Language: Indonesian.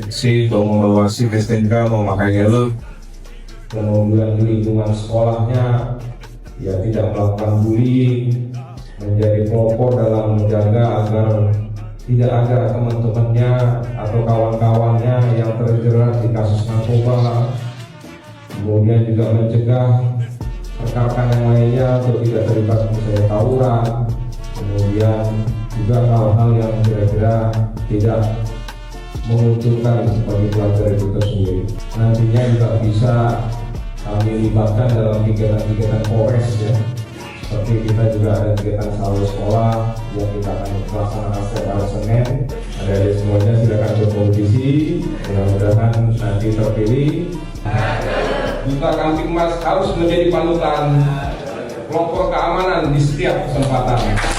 si mengawasi STNK memakai helm, kemudian di lingkungan sekolahnya ya tidak melakukan bullying, menjadi pelopor dalam menjaga agar tidak ada teman-temannya atau kawan-kawannya yang terjerat di kasus narkoba, kemudian juga mencegah rekan-rekan yang lainnya untuk tidak terlibat misalnya tawuran, kemudian juga hal-hal yang kira-kira tidak menguntungkan bagi pelajar itu tersendiri. Nantinya juga bisa kami libatkan dalam kegiatan-kegiatan Polres ya. Seperti kita juga ada kegiatan sahur sekolah yang kita akan laksanakan setiap hari Senin. Adik-adik semuanya silakan berkompetisi, mudah-mudahan nanti terpilih. Duta Kamtibmas harus menjadi panutan pelopor keamanan di setiap kesempatan.